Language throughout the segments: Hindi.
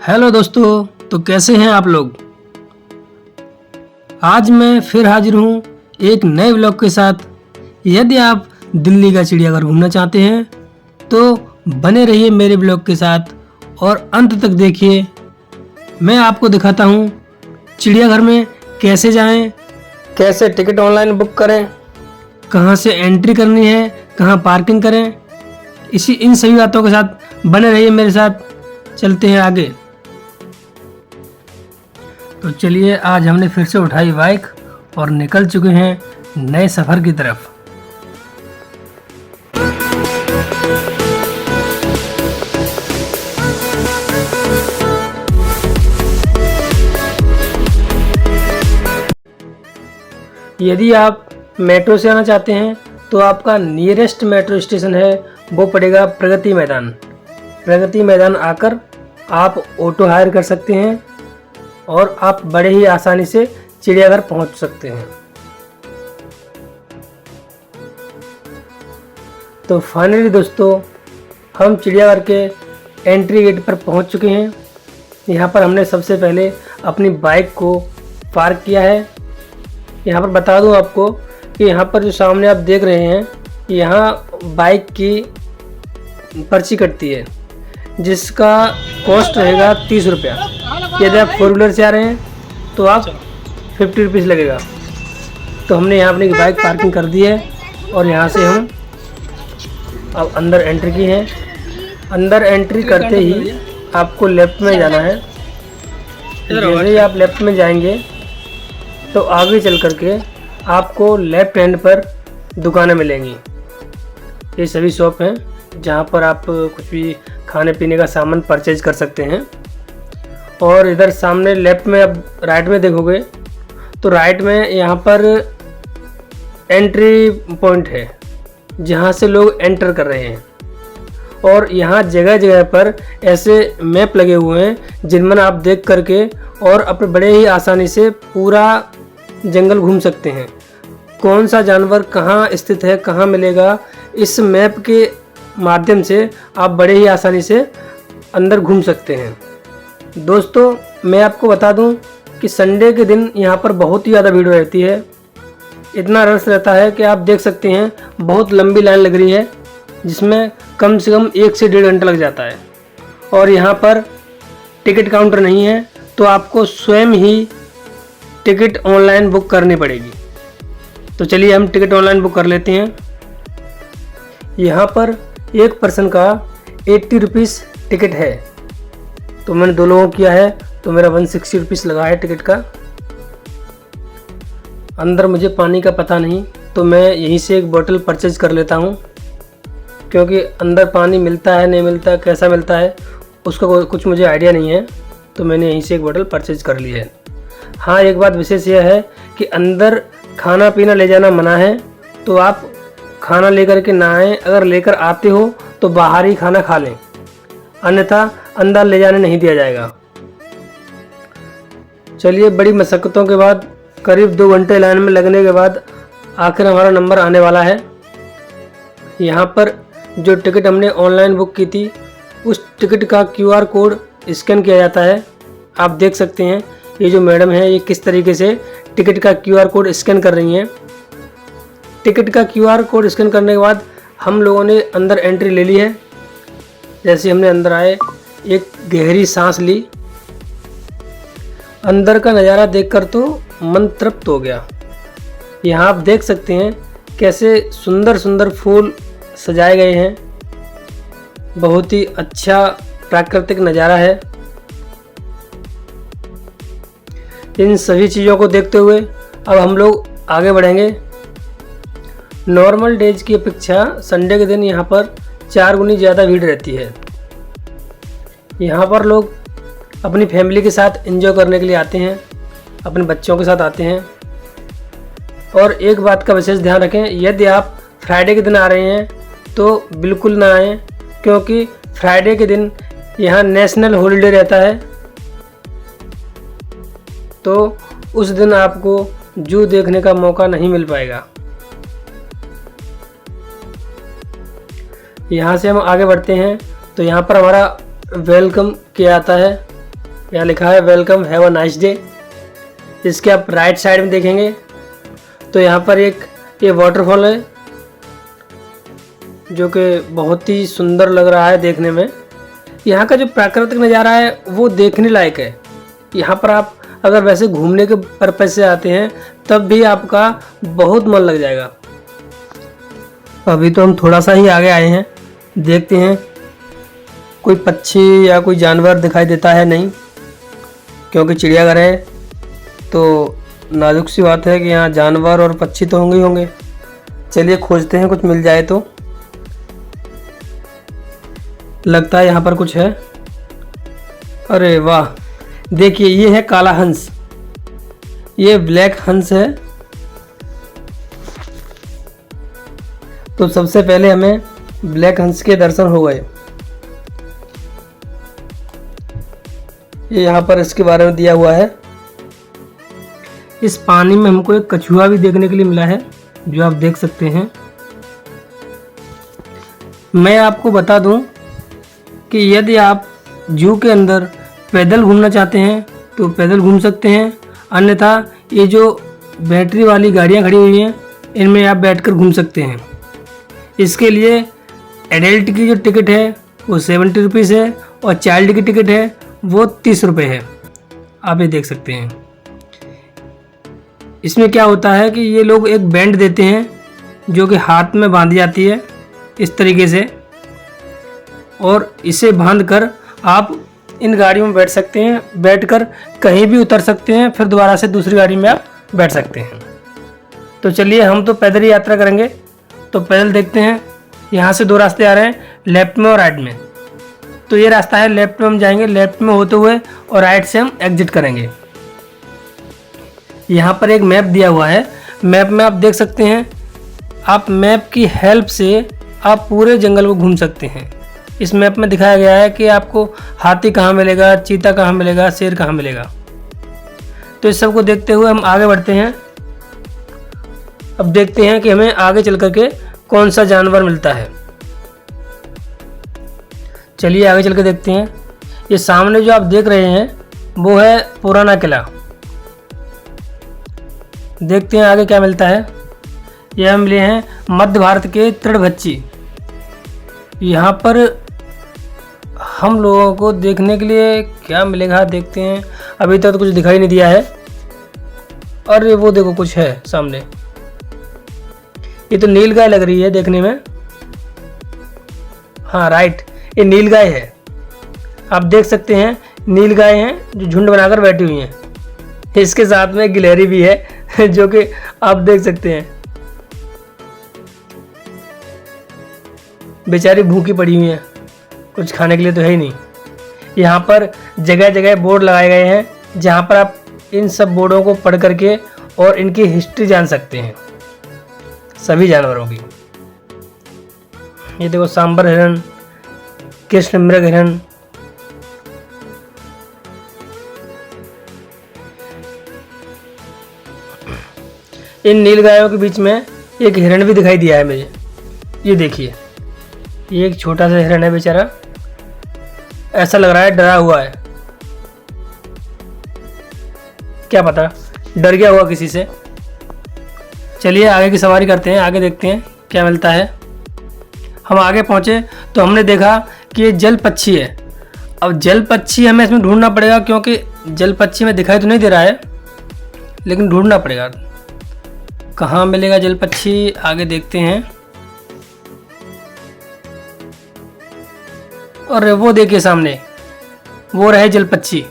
हेलो दोस्तों, तो कैसे हैं आप लोग। आज मैं फिर हाजिर हूँ एक नए व्लॉग के साथ। यदि आप दिल्ली का चिड़ियाघर घूमना चाहते हैं तो बने रहिए मेरे व्लॉग के साथ और अंत तक देखिए। मैं आपको दिखाता हूँ चिड़ियाघर में कैसे जाएं, कैसे टिकट ऑनलाइन बुक करें, कहाँ से एंट्री करनी है, कहाँ पार्किंग करें। इन सभी बातों के साथ बने रहिए मेरे साथ। चलते हैं आगे। तो चलिए, आज हमने फिर से उठाई बाइक और निकल चुके हैं नए सफ़र की तरफ। यदि आप मेट्रो से आना चाहते हैं तो आपका नियरेस्ट मेट्रो स्टेशन है वो पड़ेगा प्रगति मैदान। प्रगति मैदान आकर आप ऑटो हायर कर सकते हैं और आप बड़े ही आसानी से चिड़ियाघर पहुंच सकते हैं। तो फाइनली दोस्तों, हम चिड़ियाघर के एंट्री गेट पर पहुंच चुके हैं। यहां पर हमने सबसे पहले अपनी बाइक को पार्क किया है। यहां पर बता दूं आपको कि यहां पर जो सामने आप देख रहे हैं, यहां बाइक की पर्ची कटती है जिसका कॉस्ट रहेगा 30 रुपया। यदि आप 4 व्हीलर से आ रहे हैं तो आप 50 रुपीज़ लगेगा। तो हमने यहाँ अपनी बाइक पार्किंग कर दी है और यहाँ से हम अब अंदर एंट्री की है। अंदर एंट्री करते ही आपको लेफ़्ट में जाना है। जैसे ही आप लेफ़्ट में जाएंगे तो आगे चल करके आपको लेफ़्ट हैंड पर दुकानें मिलेंगी। ये सभी शॉप हैं जहाँ पर आप कुछ भी खाने पीने का सामान परचेज कर सकते हैं। और इधर सामने लेफ़्ट में, अब राइट में देखोगे तो राइट में यहाँ पर एंट्री पॉइंट है जहाँ से लोग एंटर कर रहे हैं। और यहाँ जगह जगह पर ऐसे मैप लगे हुए हैं जिनमें आप देख करके और अपने बड़े ही आसानी से पूरा जंगल घूम सकते हैं। कौन सा जानवर कहाँ स्थित है, कहाँ मिलेगा, इस मैप के माध्यम से आप बड़े ही आसानी से अंदर घूम सकते हैं। दोस्तों, मैं आपको बता दूं कि संडे के दिन यहाँ पर बहुत ही ज़्यादा भीड़ रहती है। इतना रश रहता है कि आप देख सकते हैं बहुत लंबी लाइन लग रही है जिसमें कम से कम 1 से 1.5 घंटा लग जाता है। और यहाँ पर टिकट काउंटर नहीं है तो आपको स्वयं ही टिकट ऑनलाइन बुक करनी पड़ेगी। तो चलिए हम टिकट ऑनलाइन बुक कर लेते हैं। यहाँ पर एक पर्सन का 80 रुपीज़ टिकट है। तो मैंने 2 लोगों किया है तो मेरा 160 रुपीज़ लगा है टिकट का। अंदर मुझे पानी का पता नहीं तो मैं यहीं से एक बोतल परचेज कर लेता हूँ, क्योंकि अंदर पानी मिलता है नहीं मिलता, कैसा मिलता है उसका कुछ मुझे आइडिया नहीं है। तो मैंने यहीं से एक बोतल परचेज कर ली है। हाँ, एक बात विशेष यह है कि अंदर खाना पीना ले जाना मना है, तो आप खाना लेकर के ना आएँ। अगर लेकर आते हो तो बाहर ही खाना खा लें, अन्यथा अंदर ले जाने नहीं दिया जाएगा। चलिए, बड़ी मशक्क़तों के बाद करीब 2 घंटे लाइन में लगने के बाद आखिर हमारा नंबर आने वाला है। यहाँ पर जो टिकट हमने ऑनलाइन बुक की थी उस टिकट का QR कोड स्कैन किया जाता है। आप देख सकते हैं ये जो मैडम है ये किस तरीके से टिकट का QR कोड स्कैन कर रही हैं। टिकट का QR कोड स्कैन करने के बाद हम लोगों ने अंदर एंट्री ले ली है। जैसे हमने अंदर आए, एक गहरी सांस ली। अंदर का नज़ारा देखकर तो मन तृप्त हो गया। यहाँ आप देख सकते हैं कैसे सुंदर सुंदर फूल सजाए गए हैं। बहुत ही अच्छा प्राकृतिक नज़ारा है। इन सभी चीज़ों को देखते हुए अब हम लोग आगे बढ़ेंगे। नॉर्मल डेज की अपेक्षा संडे के दिन यहाँ पर 4 गुनी ज़्यादा भीड़ रहती है। यहाँ पर लोग अपनी फैमिली के साथ एंजॉय करने के लिए आते हैं, अपने बच्चों के साथ आते हैं। और एक बात का विशेष ध्यान रखें, यदि आप फ्राइडे के दिन आ रहे हैं तो बिल्कुल ना आएँ, क्योंकि फ्राइडे के दिन यहाँ नेशनल हॉलीडे रहता है। तो उस दिन आपको जू देखने का मौका नहीं मिल पाएगा। यहाँ से हम आगे बढ़ते हैं तो यहाँ पर हमारा वेलकम किया जाता है। यहाँ लिखा है welcome have a nice day. इसके आप राइट साइड में देखेंगे तो यहाँ पर एक ये वाटरफॉल है जो कि बहुत ही सुंदर लग रहा है देखने में। यहाँ का जो प्राकृतिक नज़ारा है वो देखने लायक है। यहाँ पर आप अगर वैसे घूमने के पर्पज़ से आते हैं तब भी आपका बहुत मन लग जाएगा। अभी तो हम थोड़ा सा ही आगे आए हैं, देखते हैं कोई पक्षी या कोई जानवर दिखाई देता है। नहीं, क्योंकि चिड़ियाघर है तो नाजुक सी बात है कि यहाँ जानवर और पक्षी तो होंगे ही होंगे। चलिए खोजते हैं, कुछ मिल जाए तो। लगता है यहाँ पर कुछ है। अरे वाह, देखिए ये है काला हंस, ये ब्लैक हंस है। तो सबसे पहले हमें ब्लैक हंस के दर्शन हो गए। ये यहाँ पर इसके बारे में दिया हुआ है। इस पानी में हमको एक कछुआ भी देखने के लिए मिला है जो आप देख सकते हैं। मैं आपको बता दूं कि यदि आप जू के अंदर पैदल घूमना चाहते हैं तो पैदल घूम सकते हैं, अन्यथा ये जो बैटरी वाली गाड़ियाँ खड़ी हुई हैं इनमें आप बैठकर घूम सकते हैं। इसके लिए एडल्ट की जो टिकट है वो 70 रुपीज़ है और चाइल्ड की टिकट है वो 30 रुपये है। आप ये देख सकते हैं। इसमें क्या होता है कि ये लोग एक बैंड देते हैं जो कि हाथ में बांधी जाती है इस तरीके से, और इसे बांध कर आप इन गाड़ियों में बैठ सकते हैं, बैठकर कहीं भी उतर सकते हैं, फिर दोबारा से दूसरी गाड़ी में आप बैठ सकते हैं। तो चलिए हम तो पैदल ही यात्रा करेंगे, तो पैदल देखते हैं। यहाँ से दो रास्ते आ रहे हैं, लेफ्ट में और राइट में। तो ये रास्ता है, लेफ्ट में हम जाएंगे, लेफ्ट में होते हुए, और राइट से हम एग्जिट करेंगे। यहाँ पर एक मैप दिया हुआ है, मैप में आप देख सकते हैं। आप मैप की हेल्प से आप पूरे जंगल को घूम सकते हैं। इस मैप में दिखाया गया है कि आपको हाथी कहाँ मिलेगा, चीता कहाँ मिलेगा, शेर कहाँ मिलेगा। तो इस सब को देखते हुए हम आगे बढ़ते हैं। अब देखते हैं कि हमें आगे चल करके कौन सा जानवर मिलता है। चलिए आगे चल के देखते हैं। ये सामने जो आप देख रहे हैं वो है पुराना किला। देखते हैं आगे क्या मिलता है। यह मिले हैं मध्य भारत के तृणभक्षी। यहाँ पर हम लोगों को देखने के लिए क्या मिलेगा देखते हैं। अभी तक तो कुछ दिखाई नहीं दिया है। अरे वो देखो कुछ है सामने, ये तो नीलगाय लग रही है देखने में। हाँ राइट, ये नीलगाय है। आप देख सकते हैं नीलगाय हैं जो झुंड बनाकर बैठी हुई हैं। इसके साथ में गिलहरी भी है जो कि आप देख सकते हैं, बेचारी भूखी पड़ी हुई है, कुछ खाने के लिए तो है ही नहीं। यहाँ पर जगह जगह बोर्ड लगाए गए हैं जहाँ पर आप इन सब बोर्डों को पढ़ करके और इनकी हिस्ट्री जान सकते हैं सभी जानवरों की। ये देखो सांबर हिरन, कृष्ण मृग हिरन, इन नीलगायों के बीच में एक हिरन भी दिखाई दिया है मुझे। ये देखिए, ये एक छोटा सा हिरन है बेचारा, ऐसा लग रहा है डरा हुआ है, क्या पता डर गया हुआ किसी से। चलिए आगे की सवारी करते हैं, आगे देखते हैं क्या मिलता है। हम आगे पहुंचे तो हमने देखा कि ये जल पक्षी है। अब जल पक्षी हमें इसमें ढूंढना पड़ेगा क्योंकि जल पक्षी में दिखाई तो नहीं दे रहा है, लेकिन ढूंढना पड़ेगा। कहाँ मिलेगा जल पक्षी, आगे देखते हैं। और वो देखिए सामने, वो रहे जल पक्षी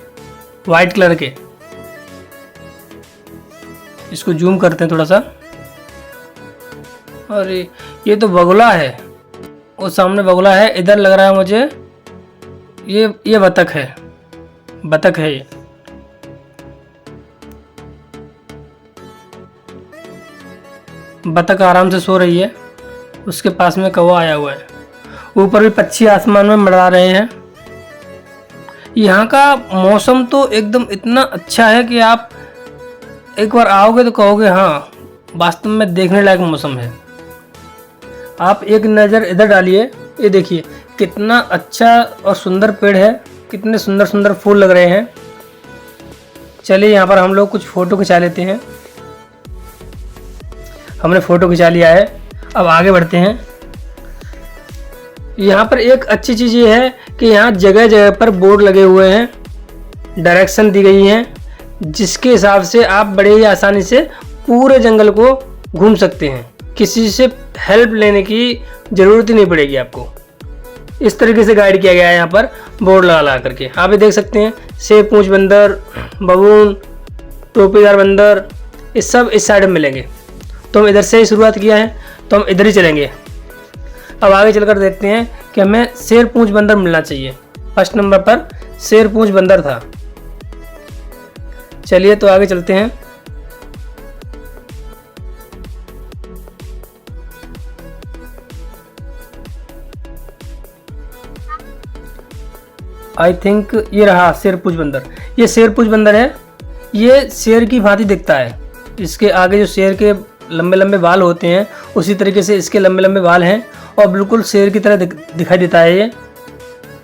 वाइट कलर के। इसको जूम करते हैं थोड़ा सा। अरे ये तो बगुला है, वो सामने बगुला है। इधर लग रहा है मुझे ये बतख है, बतख है ये। बतख आराम से सो रही है, उसके पास में कौवा आया हुआ है। ऊपर भी पक्षी आसमान में मंडरा रहे हैं। यहाँ का मौसम तो एकदम इतना अच्छा है कि आप एक बार आओगे तो कहोगे हाँ वास्तव में देखने लायक मौसम है। आप एक नज़र इधर डालिए, ये देखिए कितना अच्छा और सुंदर पेड़ है, कितने सुंदर सुंदर फूल लग रहे हैं। चलिए यहाँ पर हम लोग कुछ फ़ोटो खिंचा लेते हैं। हमने फ़ोटो खिंचा लिया है, अब आगे बढ़ते हैं। यहाँ पर एक अच्छी चीज़ ये है कि यहाँ जगह जगह पर बोर्ड लगे हुए हैं, डायरेक्शन दी गई हैं, जिसके हिसाब से आप बड़े ही आसानी से पूरे जंगल को घूम सकते हैं। किसी से हेल्प लेने की ज़रूरत ही नहीं पड़ेगी आपको। इस तरीके से गाइड किया गया है यहाँ पर बोर्ड लगा करके। आप ये देख सकते हैं, सेब पूंछ बंदर, बबून, टोपीदार बंदर, ये सब इस साइड में मिलेंगे। तो हम इधर से ही शुरुआत किया है, तो हम इधर ही चलेंगे। अब आगे चलकर देखते हैं कि हमें शेर पूंछ बंदर मिलना चाहिए। फर्स्ट नंबर पर शेर पूंछ बंदर था। चलिए तो आगे चलते हैं। आई थिंक ये रहा शेर पूंछ बंदर। ये शेर पूंछ बंदर है। ये शेर की भांति दिखता है। इसके आगे जो शेर के लंबे लंबे बाल होते हैं, उसी तरीके से इसके लंबे लंबे बाल हैं और बिल्कुल शेर की तरह दिखाई देता है ये,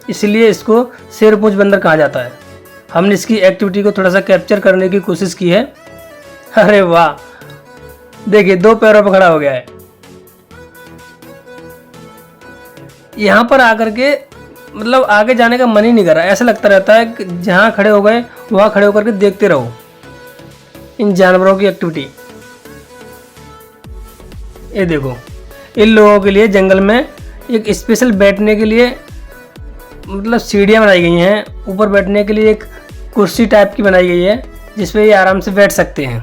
इसलिए इसको शेर पूंछ बंदर कहा जाता है। हमने इसकी एक्टिविटी को थोड़ा सा कैप्चर करने की कोशिश की है। अरे वाह, देखिए 2 पैरों पर खड़ा हो गया है। यहाँ पर आकर के मतलब आगे जाने का मन ही नहीं कर रहा। ऐसा लगता रहता है कि जहाँ खड़े हो गए वहाँ खड़े होकर के देखते रहो इन जानवरों की एक्टिविटी। ये देखो, इन लोगों के लिए जंगल में एक स्पेशल बैठने के लिए मतलब सीढ़ियाँ बनाई गई हैं। ऊपर बैठने के लिए एक कुर्सी टाइप की बनाई गई है, जिस पे ये आराम से बैठ सकते हैं।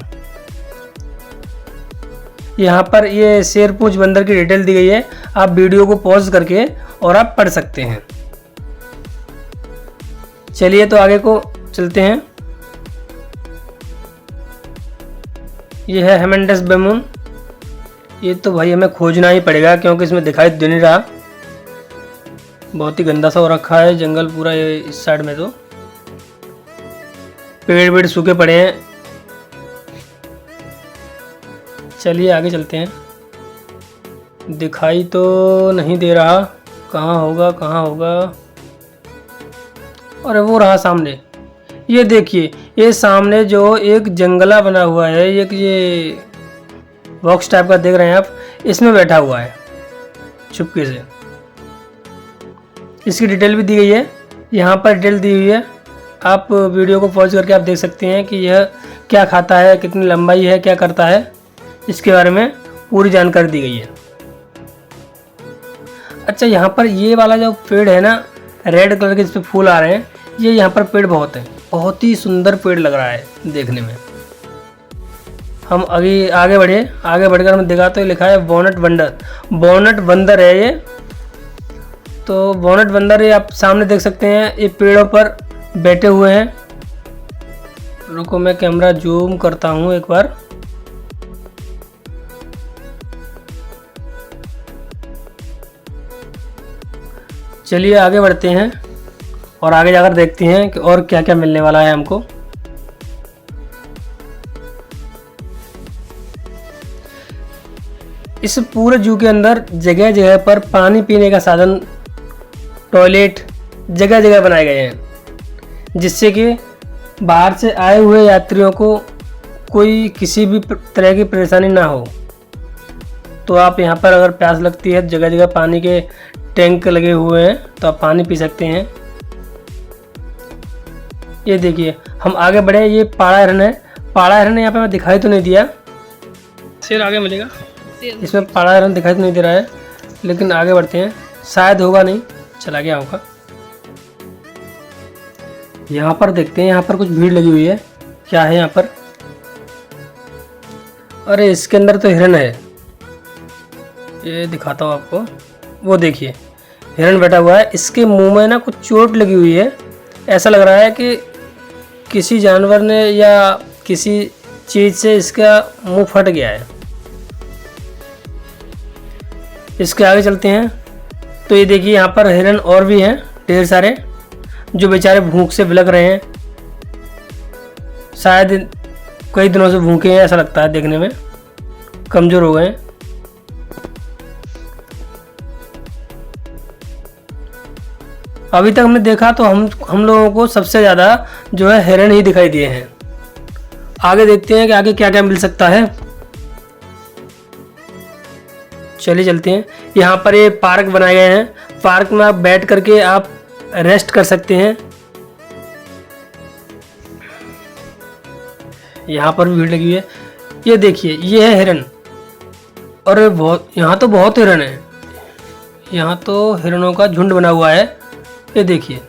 यहाँ पर ये शेर पूंछ बंदर की डिटेल दी गई है। आप वीडियो को पॉज करके और आप पढ़ सकते हैं। चलिए तो आगे को चलते हैं। ये है हेमेंडस बेमून। ये तो भाई हमें खोजना ही पड़ेगा क्योंकि इसमें दिखाई दे नहीं रहा। बहुत ही गंदा सा हो रखा है जंगल पूरा। ये इस साइड में तो पेड़ वेड़ सूखे पड़े हैं। चलिए आगे चलते हैं। दिखाई तो नहीं दे रहा, कहाँ होगा कहाँ होगा। अरे वो रहा सामने। ये देखिए, ये सामने जो एक जंगला बना हुआ है, एक ये बॉक्स टाइप का देख रहे हैं आप, इसमें बैठा हुआ है चुपके से। इसकी डिटेल भी दी गई है, यहाँ पर डिटेल दी हुई है। आप वीडियो को पॉज करके आप देख सकते हैं कि यह क्या खाता है, कितनी लंबाई है, क्या करता है, इसके बारे में पूरी जानकारी दी गई है। अच्छा, यहाँ पर ये वाला जो पेड़ है ना, रेड कलर के जिस पे फूल आ रहे हैं, ये यहाँ पर पेड़ बहुत है। बहुत ही सुंदर पेड़ लग रहा है देखने में। हम आगे बढ़कर हमें देखा तो लिखा है बॉनेट बंदर। बॉनेट बंदर है ये। तो बॉनेट बंदर ये आप सामने देख सकते हैं, ये पेड़ों पर बैठे हुए हैं। रुको मैं कैमरा जूम करता हूँ एक बार। चलिए आगे बढ़ते हैं और आगे जाकर देखते हैं कि और क्या क्या मिलने वाला है हमको। इस पूरे जू के अंदर जगह जगह पर पानी पीने का साधन, टॉयलेट जगह जगह बनाए गए हैं, जिससे कि बाहर से आए हुए यात्रियों को कोई किसी भी तरह की परेशानी ना हो। तो आप यहाँ पर अगर प्यास लगती है, जगह जगह पानी के टैंक लगे हुए हैं, तो आप पानी पी सकते हैं। ये देखिए, हम आगे बढ़े। ये पाड़ा हिरन है। पाड़ा हिरन यहाँ पे मैं दिखाई तो नहीं दिया। शेर आगे मिलेगा। इसमें पाड़ा हिरन दिखाई तो नहीं दे रहा है, लेकिन आगे बढ़ते हैं। शायद होगा, नहीं चला गया होगा। यहाँ पर देखते हैं, यहाँ पर कुछ भीड़ लगी हुई है। क्या है यहाँ पर? अरे इसके अंदर तो हिरन है। ये दिखाता हूँ आपको। वो देखिए, हिरन बैठा हुआ है। इसके मुंह में ना कुछ चोट लगी हुई है। ऐसा लग रहा है कि किसी जानवर ने या किसी चीज़ से इसका मुंह फट गया है। इसके आगे चलते हैं तो ये देखिए, यहाँ पर हिरन और भी हैं ढेर सारे, जो बेचारे भूख से बिलख रहे हैं। शायद कई दिनों से भूखे हैं, ऐसा लगता है देखने में, कमज़ोर हो गए हैं। अभी तक हमने देखा तो हम लोगों को सबसे ज़्यादा जो है हिरन ही दिखाई दिए हैं। आगे देखते हैं कि आगे क्या क्या मिल सकता है। चलिए चलते हैं। यहाँ पर ये पार्क बनाए गए हैं, पार्क में आप बैठ करके आप रेस्ट कर सकते हैं। यहाँ पर भी भीड़ लगी हुई है। ये देखिए, ये है हिरन, और बहुत यहाँ तो बहुत हिरन है, यहाँ तो हिरणों का झुंड बना हुआ है। ये देखिए,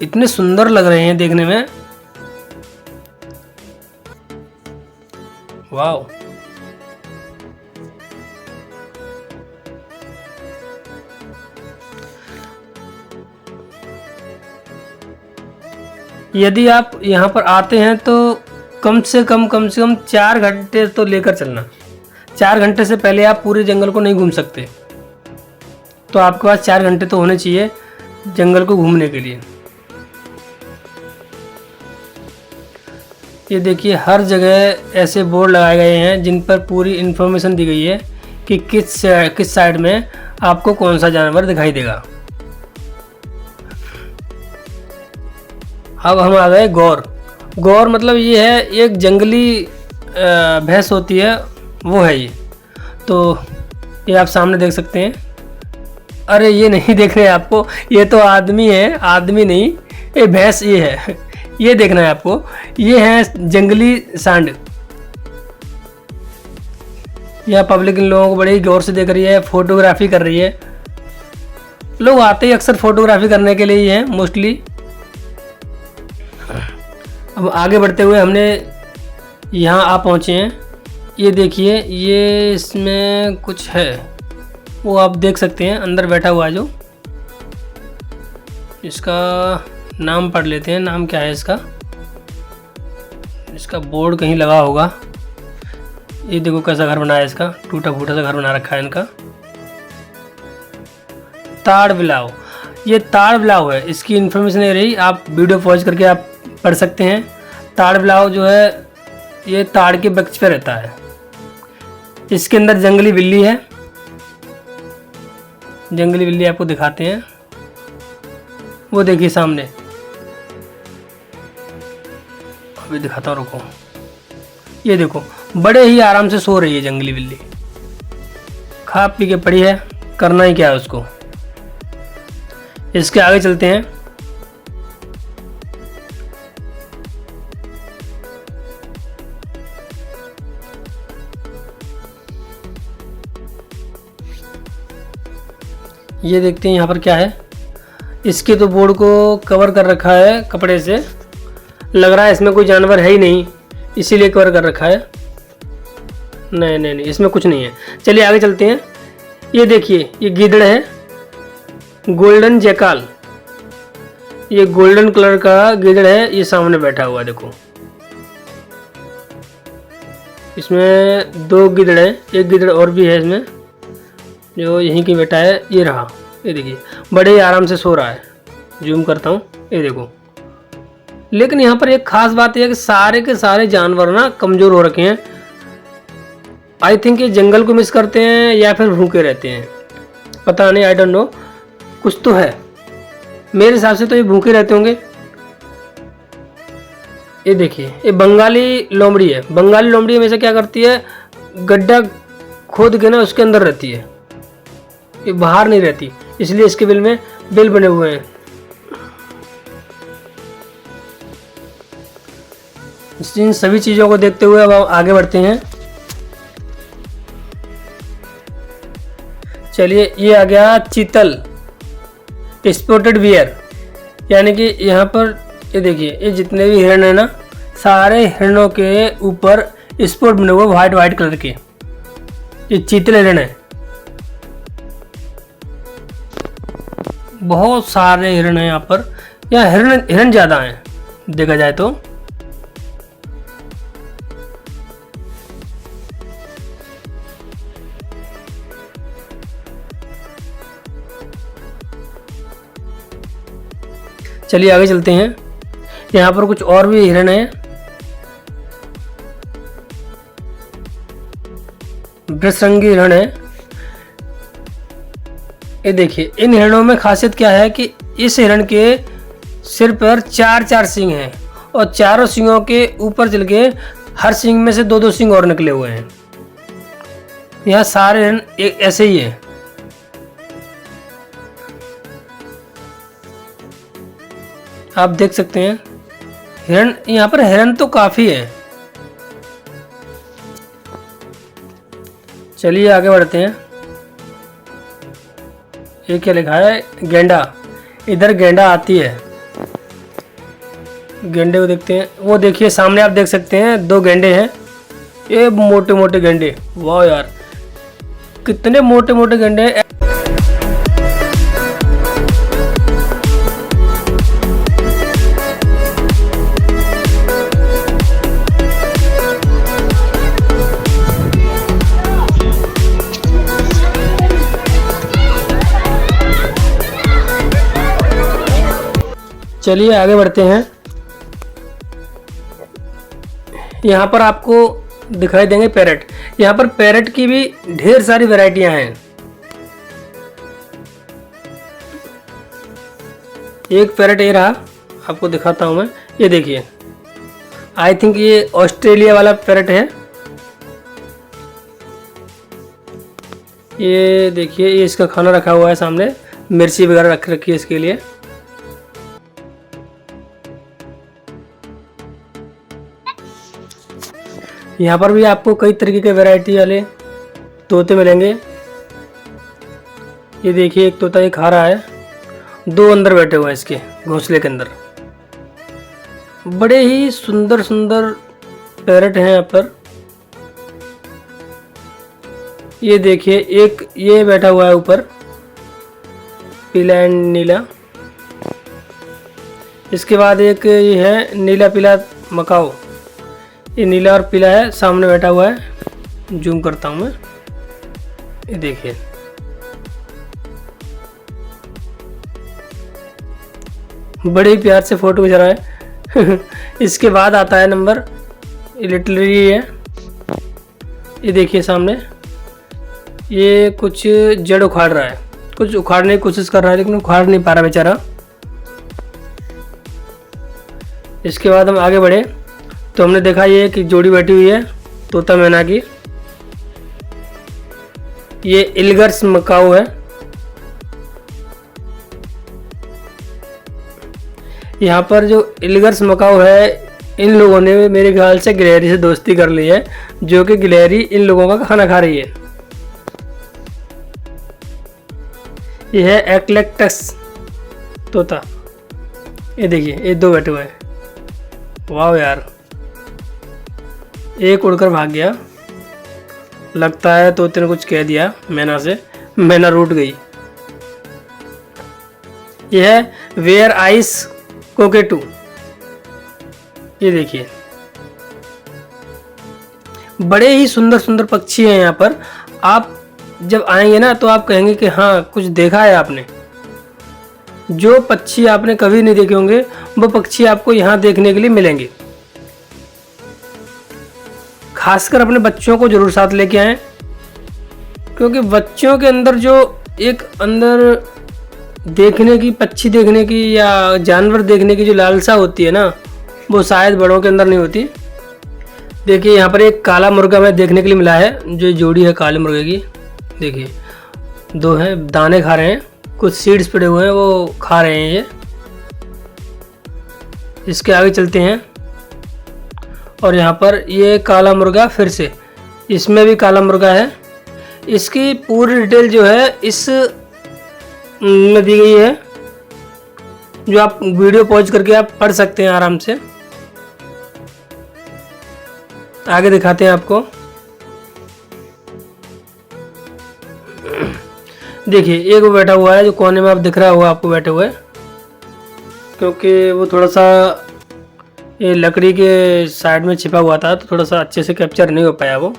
इतने सुंदर लग रहे हैं देखने में, वाव। यदि आप यहाँ पर आते हैं तो कम से कम 4 घंटे तो लेकर चलना। 4 घंटे से पहले आप पूरे जंगल को नहीं घूम सकते, तो आपके पास 4 घंटे तो होने चाहिए जंगल को घूमने के लिए। ये देखिए, हर जगह ऐसे बोर्ड लगाए गए हैं जिन पर पूरी इन्फॉर्मेशन दी गई है कि किस साइड में आपको कौन सा जानवर दिखाई देगा। अब हम आ गए गौर। गौर मतलब ये है, एक जंगली भैंस होती है, वो है ये। तो ये आप सामने देख सकते हैं। अरे ये नहीं देख रहे हैं आपको, ये तो आदमी है, आदमी नहीं, ये भैंस ये है। ये देखना है आपको, ये है जंगली सांड। यह पब्लिक इन लोगों को बड़ी गौर से देख रही है, फोटोग्राफी कर रही है। लोग आते ही अक्सर फोटोग्राफी करने के लिए ही हैं मोस्टली। अब आगे बढ़ते हुए हमने यहाँ आ पहुँचे हैं। ये देखिए, ये इसमें कुछ है, वो आप देख सकते हैं, अंदर बैठा हुआ है जो। इसका नाम पढ़ लेते हैं, नाम क्या है इसका। इसका बोर्ड कहीं लगा होगा। ये देखो कैसा घर बनाया है इसका, टूटा फूटा सा घर बना रखा है इनका। ताड़ बिलाव, ये ताड़ बिलाव है, इसकी इन्फॉर्मेशन नहीं रही, आप वीडियो पॉज करके आप पढ़ सकते हैं। ताड़ बिलाव जो है, ये ताड़ के वृक्ष पे रहता है। इसके अंदर जंगली बिल्ली है, जंगली बिल्ली आपको दिखाते हैं, वो देखिए सामने, अभी दिखाता हूँ, रुको। ये देखो, बड़े ही आराम से सो रही है जंगली बिल्ली, खा पी के पड़ी है, करना ही क्या है उसको। इसके आगे चलते हैं। ये देखते हैं यहाँ पर क्या है। इसके तो बोर्ड को कवर कर रखा है कपड़े से, लग रहा है इसमें कोई जानवर है ही नहीं, इसीलिए कवर कर रखा है। नहीं नहीं नहीं, इसमें कुछ नहीं है। चलिए आगे चलते हैं। ये देखिए, ये गीदड़ है, गोल्डन जैकाल। ये गोल्डन कलर का गीदड़ है, ये सामने बैठा हुआ देखो। इसमें 2 गीदड़ हैं, एक गीदड़ और भी है इसमें जो यहीं की बैठा है। ये रहा, ये देखिए, बड़े ही आराम से सो रहा है। जूम करता हूँ, ये देखो। लेकिन यहाँ पर एक खास बात यह है कि सारे के सारे जानवर ना कमज़ोर हो रखे हैं। आई थिंक ये जंगल को मिस करते हैं या फिर भूखे रहते हैं, पता नहीं, आई डोंट नो, कुछ तो है। मेरे हिसाब से तो ये भूखे रहते होंगे। ये देखिए, ये बंगाली लोमड़ी है। बंगाली लोमड़ी हमेशा क्या करती है, गड्ढा खोद के ना उसके अंदर रहती है, ये बाहर नहीं रहती, इसलिए इसके बिल में बिल बने हुए हैं। इन सभी चीज़ों को देखते हुए अब हम आगे बढ़ते हैं। चलिए, ये आ गया चीतल, स्पॉटेड बियर, यानी कि यहाँ पर ये देखिए, ये जितने भी हिरण है ना, सारे हिरणों के ऊपर स्पॉट बने हुए वाइट वाइट कलर के, ये चीतल हिरण है। बहुत सारे हिरण हैं यहाँ पर, यहाँ हिरण ज़्यादा हैं देखा जाए तो। चलिए आगे चलते हैं। यहाँ पर कुछ और भी हिरण हैं। वृषरंगी हिरण है। ये देखिए, इन हिरणों में खासियत क्या है कि इस हिरण के सिर पर 4 सींग हैं और चारों सींगों के ऊपर चल के हर सींग में से 2-2 सींग और निकले हुए हैं। यहाँ सारे हिरन एक ऐसे ही है। आप देख सकते हैं हिरन, यहाँ पर हिरन तो काफी है। चलिए आगे बढ़ते हैं। ये क्या लिखा है? गेंडा। इधर गेंडा आती है। गेंडे को देखते हैं। वो देखिए सामने आप देख सकते हैं 2 गेंडे हैं। ये मोटे मोटे गेंडे, वाह यार कितने मोटे मोटे गेंडे हैं। चलिए आगे बढ़ते हैं। यहाँ पर आपको दिखाई देंगे पैरट। यहाँ पर पैरट की भी ढेर सारी वैरायटियां हैं। एक पैरट ये रहा, आपको दिखाता हूं मैं। ये देखिए, आई थिंक ये ऑस्ट्रेलिया वाला पैरट है। ये देखिए, ये इसका खाना रखा हुआ है सामने, मिर्ची वगैरह रख रखी है इसके लिए। यहाँ पर भी आपको कई तरीके के वैरायटी वाले तोते मिलेंगे। ये देखिए, एक तोता ये खा रहा है, 2 अंदर बैठे हुए हैं इसके घोंसले के अंदर। बड़े ही सुंदर सुंदर पैरट हैं यहाँ पर। ये देखिए, एक ये बैठा हुआ है ऊपर, पीला एंड नीला। इसके बाद एक ये है नीला पीला मकाओ। ये नीला और पीला है, सामने बैठा हुआ है। जूम करता हूं मैं, ये देखिए। बड़े ही प्यार से फोटो खिंचा रहा है। इसके बाद आता है नंबर, लिटरली है। ये देखिए सामने, ये कुछ जड़ उखाड़ रहा है, कुछ उखाड़ने की कोशिश कर रहा है लेकिन उखाड़ नहीं पा रहा बेचारा। इसके बाद हम आगे बढ़े तो हमने देखा ये कि जोड़ी बैठी हुई है तोता मैना की। ये इलगर्स मकाऊ है। यहाँ पर जो इलगर्स मकाऊ है, इन लोगों ने मेरे ख्याल से गिलहरी से दोस्ती कर ली है, जो कि गिलहरी इन लोगों का खाना खा रही है। यह है एक्लेक्टस तोता। ये देखिए, ये 2 बैठे हुए हैं। वाह यार, एक उड़कर भाग गया, लगता है तोते ने कुछ कह दिया मैना से, मैना रूठ गई। यह है वेयर आइस कोकेटू। ये देखिए, बड़े ही सुंदर सुंदर पक्षी हैं यहाँ पर। आप जब आएंगे ना तो आप कहेंगे कि हाँ, कुछ देखा है आपने। जो पक्षी आपने कभी नहीं देखे होंगे वो पक्षी आपको यहाँ देखने के लिए मिलेंगे। खासकर अपने बच्चों को जरूर साथ लेके आएं, क्योंकि बच्चों के अंदर जो एक अंदर देखने की, पक्षी देखने की या जानवर देखने की जो लालसा होती है ना, वो शायद बड़ों के अंदर नहीं होती। देखिए, यहाँ पर एक काला मुर्गा हमें देखने के लिए मिला है, जो जोड़ी है काले मुर्गे की। देखिए, 2 हैं, दाने खा रहे हैं, कुछ सीड्स पड़े हुए हैं वो खा रहे हैं ये। इसके आगे चलते हैं और यहाँ पर ये काला मुर्गा, फिर से इसमें भी काला मुर्गा है। इसकी पूरी डिटेल जो है इस में दी गई है, जो आप वीडियो पॉज करके आप पढ़ सकते हैं आराम से। आगे दिखाते हैं आपको। देखिए, एक वो बैठा हुआ है जो कोने में आप दिख रहा होगा आपको बैठे हुए, क्योंकि वो थोड़ा सा ये लकड़ी के साइड में छिपा हुआ था तो थोड़ा सा अच्छे से कैप्चर नहीं हो पाया वो।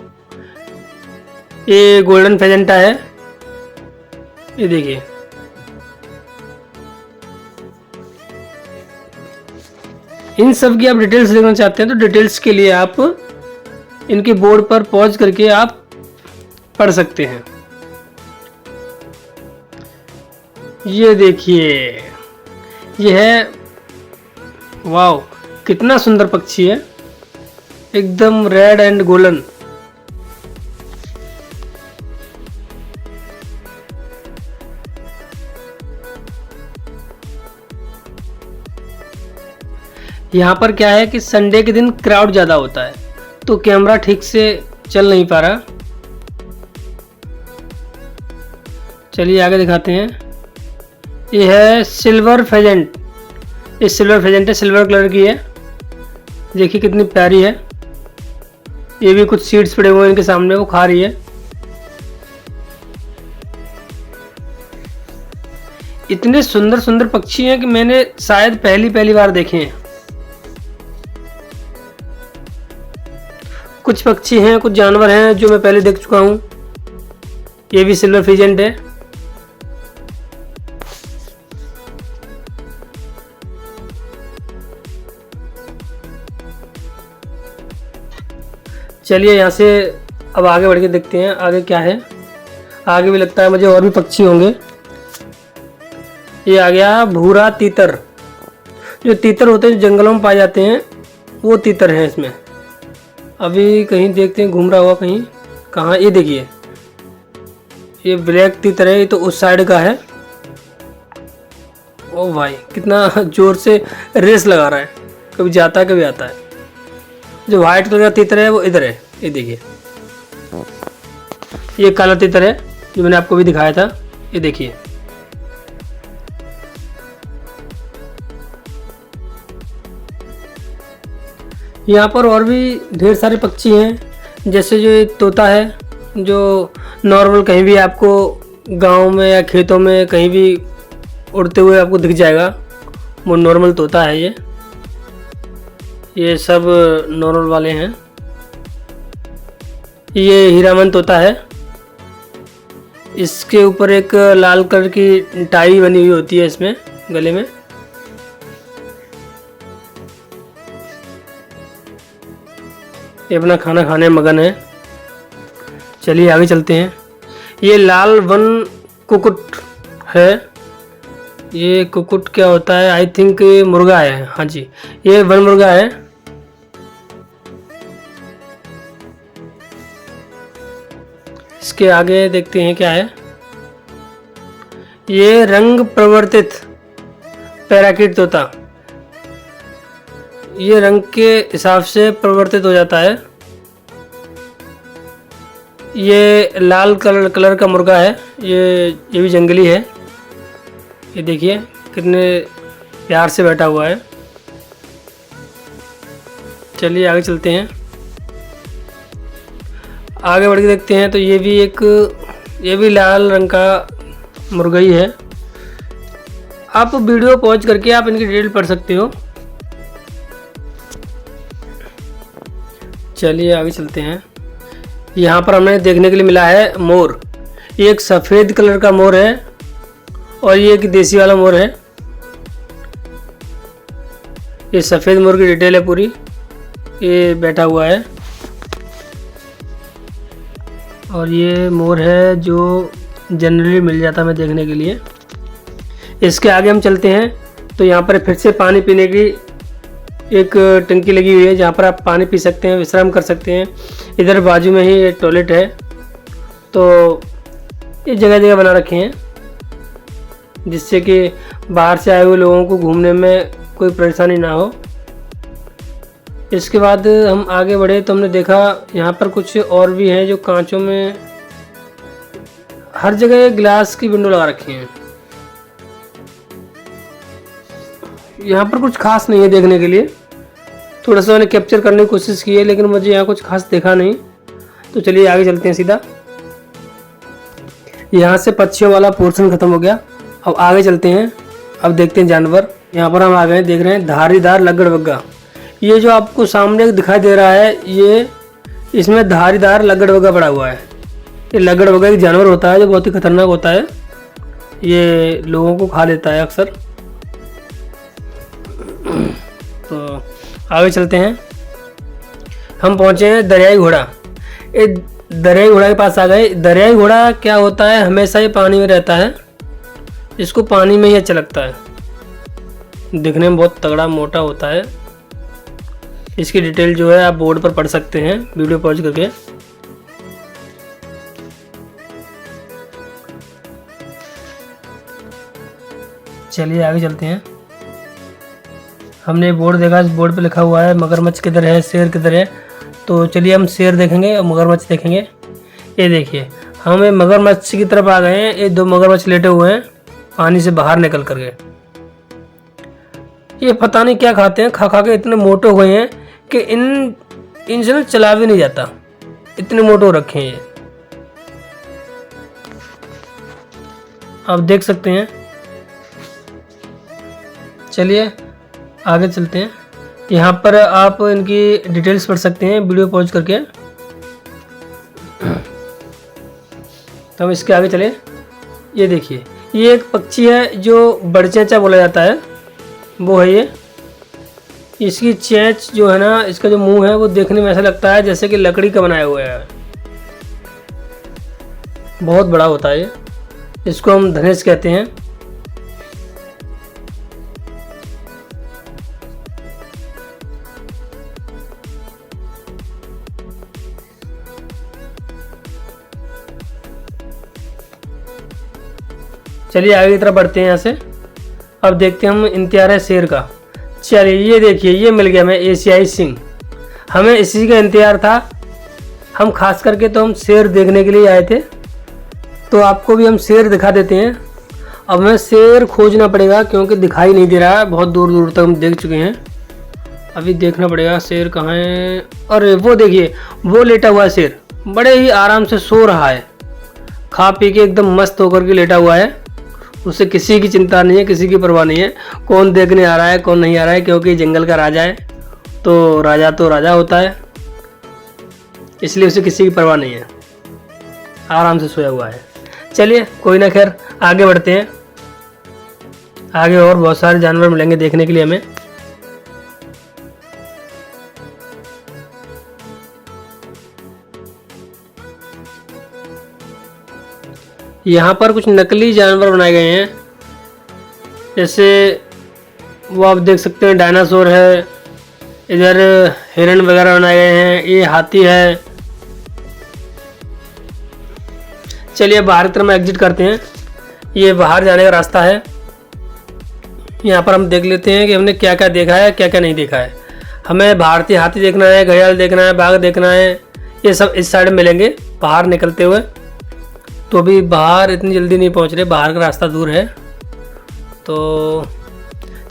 ये गोल्डन फेजेंटा है। ये देखिए, इन सब की आप डिटेल्स देखना चाहते हैं तो डिटेल्स के लिए आप इनके बोर्ड पर पॉज करके आप पढ़ सकते हैं। ये देखिए, ये है, वाओ, कितना सुंदर पक्षी है, एकदम रेड एंड गोल्डन। यहाँ पर क्या है कि संडे के दिन क्राउड ज़्यादा होता है तो कैमरा ठीक से चल नहीं पा रहा। चलिए आगे दिखाते हैं। ये है सिल्वर फेजेंट। ये सिल्वर फेजेंट है, सिल्वर कलर की है, देखिए कितनी प्यारी है। ये भी कुछ सीड्स पड़े हुए हैं इनके सामने, वो खा रही है। इतने सुंदर सुंदर पक्षी हैं कि मैंने शायद पहली बार देखे हैं। कुछ पक्षी हैं, कुछ जानवर हैं जो मैं पहले देख चुका हूं। ये भी सिल्वर फेजेंट है। चलिए यहाँ से अब आगे बढ़ के देखते हैं आगे क्या है। आगे भी लगता है मुझे और भी पक्षी होंगे। ये आ गया भूरा तीतर। जो तीतर होते हैं जो जंगलों में पाए जाते हैं वो तीतर हैं इसमें। अभी कहीं देखते हैं, घूम रहा हुआ कहीं, कहाँ, ये देखिए ये ब्लैक तीतर है। ये तो उस साइड का है। ओ भाई कितना जोर से रेस लगा रहा है, कभी जाता है कभी आता है। जो वाइट कलर का तीतर है वो इधर है, ये देखिए। ये काला तीतर है जो मैंने आपको भी दिखाया था, ये देखिए। यहाँ पर और भी ढेर सारे पक्षी हैं, जैसे जो ये तोता है जो नॉर्मल कहीं भी आपको गांव में या खेतों में कहीं भी उड़ते हुए आपको दिख जाएगा, वो नॉर्मल तोता है। ये सब नॉर्मल वाले हैं। ये हीरामन तोता है। इसके ऊपर एक लाल कलर की टाई बनी हुई होती है इसमें गले में। ये अपना खाना खाने में मगन है। चलिए आगे चलते हैं। ये लाल वन कुकुट है। ये कुकुट क्या होता है? आई थिंक मुर्गा है। हाँ जी, ये वन मुर्गा है। इसके आगे देखते हैं क्या है। ये रंग प्रवर्तित पैराकिट तोता। ये रंग के हिसाब से परिवर्तित हो जाता है। ये लाल कलर का मुर्गा है। ये भी जंगली है। ये देखिए कितने प्यार से बैठा हुआ है। चलिए आगे चलते हैं। आगे बढ़ के देखते हैं तो ये भी लाल रंग का मुर्गा ही है। आप वीडियो पॉज करके आप इनकी डिटेल पढ़ सकते हो। चलिए आगे चलते हैं। यहाँ पर हमें देखने के लिए मिला है मोर। ये एक सफ़ेद कलर का मोर है और ये एक देसी वाला मोर है। ये सफ़ेद मोर की डिटेल है पूरी। ये बैठा हुआ है और ये मोर है जो जनरली मिल जाता है हमें देखने के लिए। इसके आगे हम चलते हैं तो यहाँ पर फिर से पानी पीने की एक टंकी लगी हुई है जहाँ पर आप पानी पी सकते हैं, विश्राम कर सकते हैं। इधर बाजू में ही एक टॉयलेट है। तो ये जगह जगह बना रखे हैं जिससे कि बाहर से आए हुए लोगों को घूमने में कोई परेशानी ना हो। इसके बाद हम आगे बढ़े तो हमने देखा यहाँ पर कुछ और भी हैं जो कांचों में, हर जगह ग्लास की विंडो लगा रखी हैं। यहाँ पर कुछ खास नहीं है देखने के लिए। थोड़ा सा मैंने कैप्चर करने की कोशिश की है लेकिन मुझे यहाँ कुछ खास देखा नहीं। तो चलिए आगे चलते हैं सीधा। यहाँ से पक्षियों वाला पोर्शन खत्म हो गया। अब आगे चलते हैं। अब देखते हैं जानवर। यहाँ पर हम आ गए, देख रहे हैं धारीदार लग्गड़बग्गा। ये जो आपको सामने दिखाई दे रहा है, ये इसमें धारीदार लग्गड़बग्गा पड़ा हुआ है। ये लग्गड़बग्गा एक जानवर होता है जो बहुत ही खतरनाक होता है। ये लोगों को खा लेता है अक्सर। तो आगे चलते हैं। हम पहुँचे हैं दरियाई घोड़ा। ये दरियाई घोड़ा के पास आ गए। दरियाई घोड़ा क्या होता है, हमेशा ये पानी में रहता है। इसको पानी में ही अच्छा लगता है। दिखने में बहुत तगड़ा मोटा होता है। इसकी डिटेल जो है आप बोर्ड पर पढ़ सकते हैं वीडियो पॉज करके। चलिए आगे चलते हैं। हमने बोर्ड देखा, इस बोर्ड पे लिखा हुआ है मगरमच्छ किधर है, शेर किधर है। तो चलिए हम शेर देखेंगे और मगरमच्छ देखेंगे। ये देखिए हम मगरमच्छ की तरफ आ गए हैं। ये 2 मगरमच्छ लेटे हुए हैं पानी से बाहर निकल करके। ये पता नहीं क्या खाते हैं, खा खा के इतने मोटे हो गए हैं कि इनसे ना चला भी नहीं जाता, इतने मोटे हो रखे हैं ये। आप देख सकते हैं। चलिए आगे चलते हैं। यहाँ पर आप इनकी डिटेल्स पढ़ सकते हैं वीडियो पॉज करके। तो हम इसके आगे चले। ये देखिए ये एक पक्षी है जो बड़चैंचा बोला जाता है, वो है ये। इसकी चैंच जो है ना, इसका जो मुंह है वो देखने में ऐसा लगता है जैसे कि लकड़ी का बनाया हुआ है, बहुत बड़ा होता है ये। इसको हम धनेश कहते हैं। चलिए आगे की तरफ बढ़ते हैं यहाँ से। अब देखते हैं हम इंतजार है शेर का। चलिए ये देखिए ये मिल गया हमें एशियाई सिंह। हमें इसी का इंतजार था। हम खास करके तो हम शेर देखने के लिए आए थे, तो आपको भी हम शेर दिखा देते हैं। अब हमें शेर खोजना पड़ेगा क्योंकि दिखाई नहीं दे रहा है, बहुत दूर दूर तक हम देख चुके हैं। अभी देखना पड़ेगा शेर कहाँ है। अरे वो देखिए वो लेटा हुआ है शेर, बड़े ही आराम से सो रहा है, खा पी के एकदम मस्त होकर के लेटा हुआ है। उसे किसी की चिंता नहीं है, किसी की परवाह नहीं है कौन देखने आ रहा है कौन नहीं आ रहा है, क्योंकि जंगल का राजा है तो राजा होता है, इसलिए उसे किसी की परवाह नहीं है, आराम से सोया हुआ है। चलिए कोई ना, खैर आगे बढ़ते हैं। आगे और बहुत सारे जानवर मिलेंगे देखने के लिए हमें। यहाँ पर कुछ नकली जानवर बनाए गए हैं, जैसे वो आप देख सकते हैं डायनासोर है, इधर हिरण वगैरह बनाए गए हैं, ये हाथी है। चलिए बाहर की तरफ में एग्जिट करते हैं। ये बाहर जाने का रास्ता है। यहाँ पर हम देख लेते हैं कि हमने क्या क्या देखा है क्या क्या नहीं देखा है। हमें भारतीय हाथी देखना है, घड़ियाल देखना है, बाघ देखना है, ये सब इस साइड मिलेंगे बाहर निकलते हुए। तो अभी बाहर इतनी जल्दी नहीं पहुँच रहे, बाहर का रास्ता दूर है। तो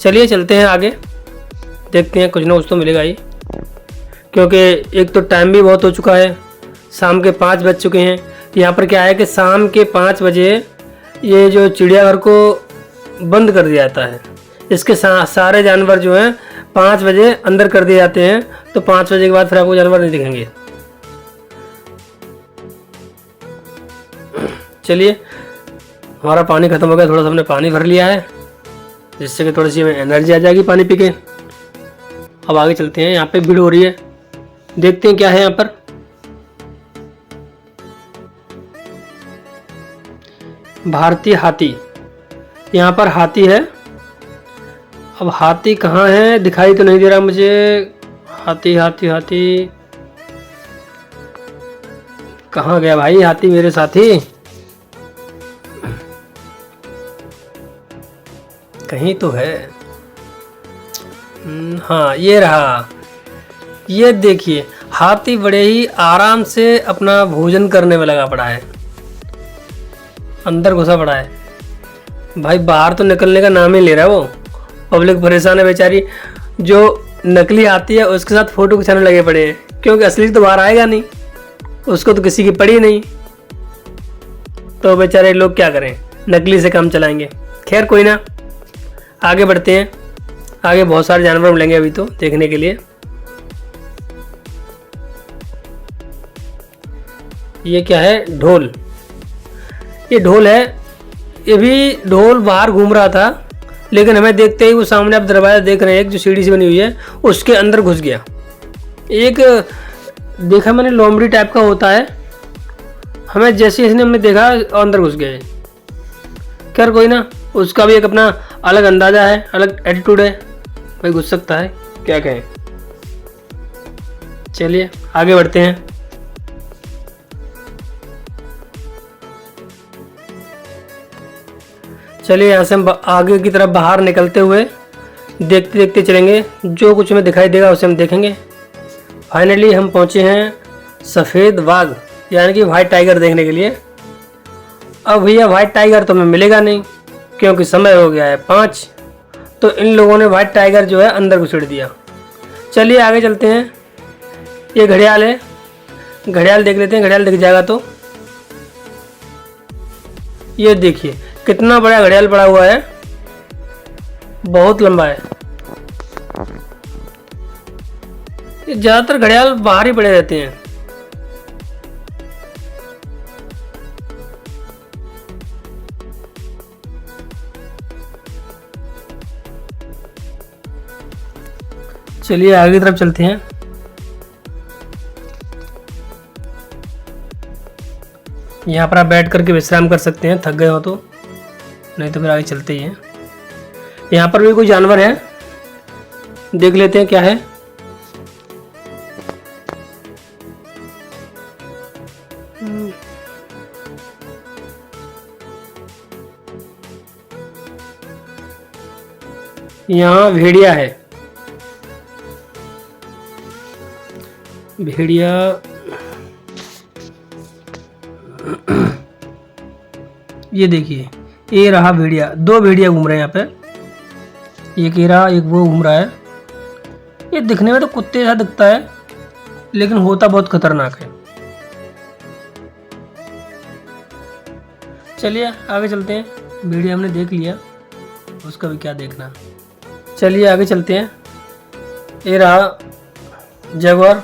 चलिए चलते हैं आगे, देखते हैं कुछ ना कुछ तो मिलेगा ही, क्योंकि एक तो टाइम भी बहुत हो चुका है, शाम के 5 बज चुके हैं। यहाँ पर क्या है कि शाम के 5 बजे ये जो चिड़ियाघर को बंद कर दिया जाता है। इसके सारे जानवर जो हैं 5 बजे अंदर कर दिए जाते हैं, तो 5 बजे के बाद फिर आपको जानवर नहीं दिखेंगे। चलिए हमारा पानी ख़त्म हो गया, थोड़ा सा हमने पानी भर लिया है, जिससे कि थोड़ी सी हमें एनर्जी आ जाएगी पानी पी के। अब आगे चलते हैं। यहाँ पे भीड़ हो रही है, देखते हैं क्या है यहाँ पर। भारतीय हाथी, यहाँ पर हाथी है। अब हाथी कहाँ है, दिखाई तो नहीं दे रहा मुझे। हाथी हाथी हाथी कहाँ गया भाई हाथी मेरे साथी? कहीं तो है। हाँ ये रहा। ये देखिए हाथी बड़े ही आराम से अपना भोजन करने में लगा पड़ा है, अंदर घुसा पड़ा है भाई। बाहर तो निकलने का नाम ही ले रहा है वो। पब्लिक परेशान है बेचारी, जो नकली हाथी है उसके साथ फोटो खिंचाने लगे पड़े हैं, क्योंकि असली तो बाहर आएगा नहीं, उसको तो किसी की पड़ी नहीं। तो बेचारे लोग क्या करें, नकली से काम चलाएंगे। खैर कोई ना, आगे बढ़ते हैं। आगे बहुत सारे जानवर मिलेंगे अभी तो देखने के लिए। ये क्या है, ढोल। ये ढोल है। ये भी ढोल बाहर घूम रहा था, लेकिन हमें देखते ही वो सामने आप दरवाजा देख रहे हैं, एक जो सीढ़ी सी बनी हुई है उसके अंदर घुस गया। एक देखा मैंने लोमड़ी टाइप का होता है, हमें जैसे इसने हमने देखा अंदर घुस गए। खैर कोई ना, उसका भी एक अपना अलग अंदाज़ा है, अलग एटीट्यूड है, भाई घुस सकता है, क्या कहें। चलिए आगे बढ़ते हैं। चलिए यहाँ से हम आगे की तरफ बाहर निकलते हुए देखते देखते चलेंगे, जो कुछ हमें दिखाई देगा उसे हम देखेंगे। फाइनली हम पहुँचे हैं सफ़ेद बाघ यानी कि वाइट टाइगर देखने के लिए। अब भैया वाइट टाइगर तो हमें मिलेगा नहीं क्योंकि समय हो गया है 5, तो इन लोगों ने वाइट टाइगर जो है अंदर घुसेड़ दिया। चलिए आगे चलते हैं। ये घड़ियाल है, घड़ियाल देख लेते हैं, घड़ियाल दिख जाएगा तो। ये देखिए कितना बड़ा घड़ियाल पड़ा हुआ है, बहुत लंबा है। ये ज़्यादातर घड़ियाल बाहर ही पड़े रहते हैं। चलिए आगे की तरफ चलते हैं। यहाँ पर आप बैठ करके विश्राम कर सकते हैं, थक गए हो तो, नहीं तो फिर आगे चलते ही हैं। यहाँ पर भी कोई जानवर है, देख लेते हैं क्या है। यहाँ भेड़िया है, भेड़िया ये देखिए, ये रहा भेड़िया, 2 भेड़िया घूम रहे हैं यहाँ पे, एक ये रहा, एक वो घूम रहा है। ये दिखने में तो कुत्ते जैसा दिखता है लेकिन होता बहुत खतरनाक है। चलिए आगे चलते हैं। भेड़िया हमने देख लिया, उसका भी क्या देखना। चलिए आगे चलते हैं। ये रहा जैगुआर।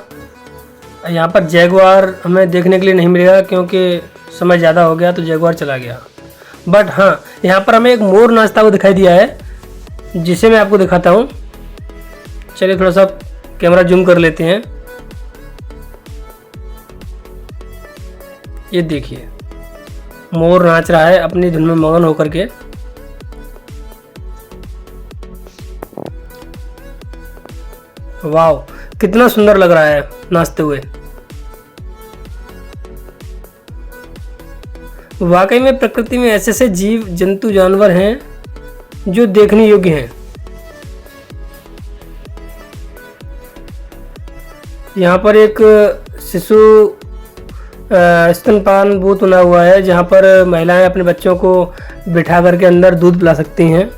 यहाँ पर जैगुआर हमें देखने के लिए नहीं मिलेगा क्योंकि समय ज़्यादा हो गया तो जैगुआर चला गया। बट हाँ, यहाँ पर हमें एक मोर नाचता हुआ दिखाई दिया है, जिसे मैं आपको दिखाता हूँ। चलिए थोड़ा सा कैमरा जूम कर लेते हैं। ये देखिए मोर नाच रहा है अपनी धुन में मगन होकर के। वाह, कितना सुंदर लग रहा है नाचते हुए। वाकई में प्रकृति में ऐसे ऐसे जीव जंतु जानवर हैं जो देखने योग्य हैं। यहाँ पर एक शिशु स्तनपान बूथ बना हुआ है जहाँ पर महिलाएं अपने बच्चों को बिठा करके अंदर दूध पिला सकती हैं।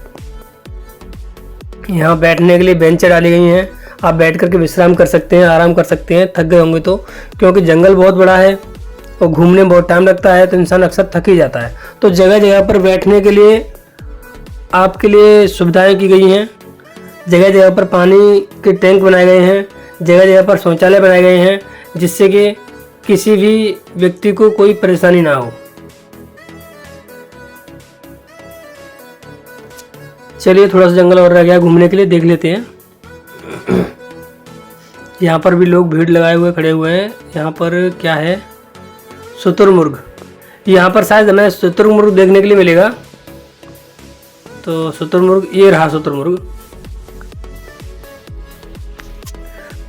यहाँ बैठने के लिए बेंचें डाली गई हैं, आप बैठ करके विश्राम कर सकते हैं, आराम कर सकते हैं, थक गए होंगे तो, क्योंकि जंगल बहुत बड़ा है और घूमने में बहुत टाइम लगता है तो इंसान अक्सर थक ही जाता है। तो जगह जगह पर बैठने के लिए आपके लिए सुविधाएं की गई हैं। जगह जगह पर पानी के टैंक बनाए गए हैं, जगह जगह पर शौचालय बनाए गए हैं, जिससे कि किसी भी व्यक्ति को कोई परेशानी ना हो। चलिए थोड़ा सा जंगल और रह गया घूमने के लिए, देख लेते हैं। यहाँ पर भी लोग भीड़ लगाए हुए खड़े हुए हैं। यहाँ पर क्या है, शुतुरमुर्ग। यहाँ पर शायद हमें शुतुरमुर्ग देखने के लिए मिलेगा। तो शुतुरमुर्ग, ये रहा शुतुरमुर्ग।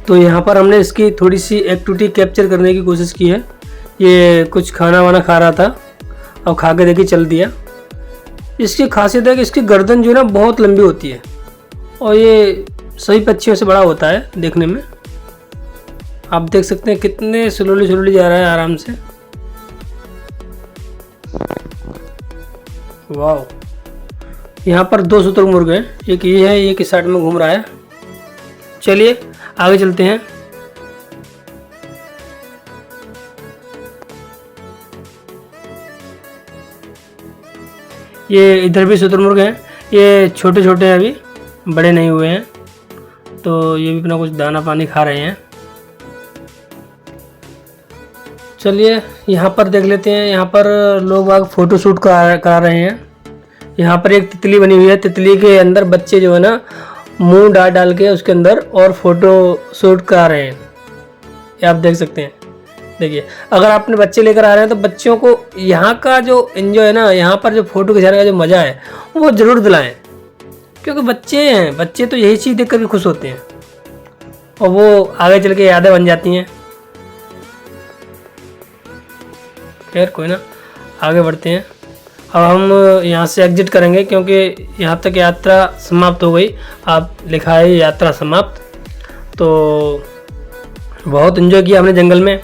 तो यहाँ पर हमने इसकी थोड़ी सी एक्टिविटी कैप्चर करने की कोशिश की है। ये कुछ खाना वाना खा रहा था, अब खा के देखिए चल दिया। इसकी खासियत है कि इसकी गर्दन जो है ना बहुत लंबी होती है और ये सभी पक्षियों से बड़ा होता है देखने में। आप देख सकते हैं कितने स्लोली जा रहा है आराम से। वाह, यहाँ पर 2 शुतुरमुर्ग हैं, एक ये है, एक इस साइड में घूम रहा है। चलिए आगे चलते हैं। ये इधर भी शुतुरमुर्ग हैं, ये छोटे छोटे हैं, अभी बड़े नहीं हुए हैं, तो ये भी अपना कुछ दाना पानी खा रहे हैं। चलिए यहाँ पर देख लेते हैं। यहाँ पर लोग बाग फोटो शूट करा रहे हैं। यहाँ पर एक तितली बनी हुई है, तितली के अंदर बच्चे जो है ना मुंह डाल के उसके अंदर और फोटो शूट करा रहे हैं। ये आप देख सकते हैं। देखिए, अगर आप अपने बच्चे लेकर आ रहे हैं तो बच्चों को यहाँ का जो एंजॉय है ना, यहाँ पर जो फोटो खिंचाने का जो मज़ा है वो ज़रूर दिलाएं, क्योंकि बच्चे हैं, बच्चे तो यही चीज़ देख कर भी खुश होते हैं। और वो आगे चल के यादें बन जाती हैं। खैर कोई ना, आगे बढ़ते हैं। अब हम यहाँ से एग्जिट करेंगे क्योंकि यहाँ तक यात्रा समाप्त हो गई। आप लिखा है यात्रा समाप्त। तो बहुत एंजॉय किया हमने जंगल में,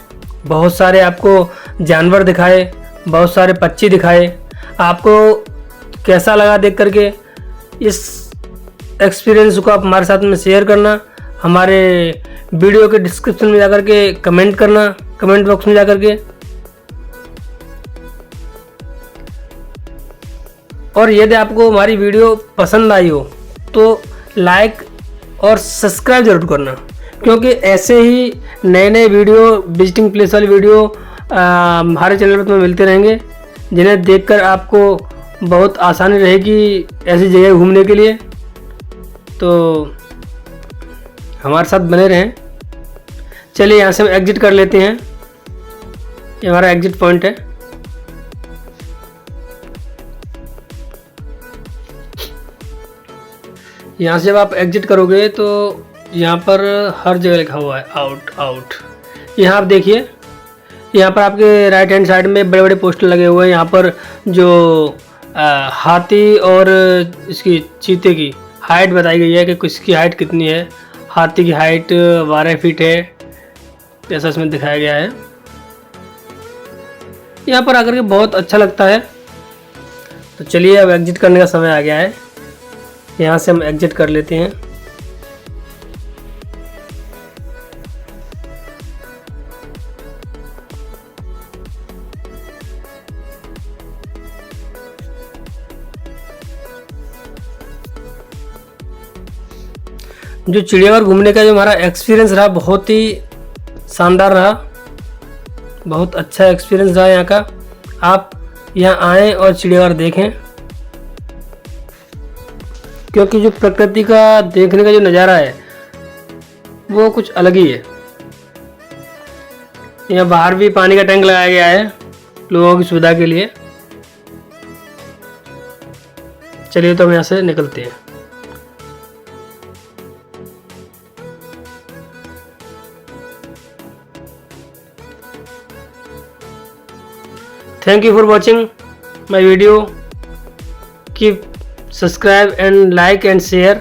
बहुत सारे आपको जानवर दिखाए, बहुत सारे पक्षी दिखाए। आपको कैसा लगा देख करके? इस एक्सपीरियंस को आप हमारे साथ में शेयर करना, हमारे वीडियो के डिस्क्रिप्शन में जाकर के कमेंट करना, कमेंट बॉक्स में जाकर के। और यदि आपको हमारी वीडियो पसंद आई हो तो लाइक और सब्सक्राइब जरूर करना, क्योंकि ऐसे ही नए नए वीडियो, विजिटिंग प्लेस वाली वीडियो हमारे चैनल पर तुम्हें मिलते रहेंगे, जिन्हें देखकर आपको बहुत आसानी रहेगी ऐसी जगह घूमने के लिए। तो हमारे साथ बने रहें। चलिए यहाँ से हम एग्जिट कर लेते हैं। ये हमारा एग्जिट पॉइंट है। यहाँ से जब आप एग्जिट करोगे तो यहाँ पर हर जगह लिखा हुआ है आउट आउट। यहाँ आप देखिए, यहाँ पर आपके राइट हैंड साइड में बड़े बड़े पोस्टर लगे हुए हैं। यहाँ पर जो हाथी और इसकी चीते की हाइट बताई गई है कि किसकी हाइट कितनी है। हाथी की हाइट 12 फीट है, जैसा इसमें दिखाया गया है। यहाँ पर आकर के बहुत अच्छा लगता है। तो चलिए अब एग्जिट करने का समय आ गया है। यहाँ से हम एग्जिट कर लेते हैं। जो चिड़ियाघर घूमने का जो हमारा एक्सपीरियंस रहा, बहुत ही शानदार रहा, बहुत अच्छा एक्सपीरियंस रहा यहाँ का। आप यहाँ आएँ और चिड़ियाघर देखें, क्योंकि जो प्रकृति का देखने का जो नज़ारा है वो कुछ अलग ही है। यहाँ बाहर भी पानी का टैंक लगाया गया है लोगों की सुविधा के लिए। चलिए तो हम यहाँ से निकलते हैं। Thank you for watching my video. Keep subscribe and like and share.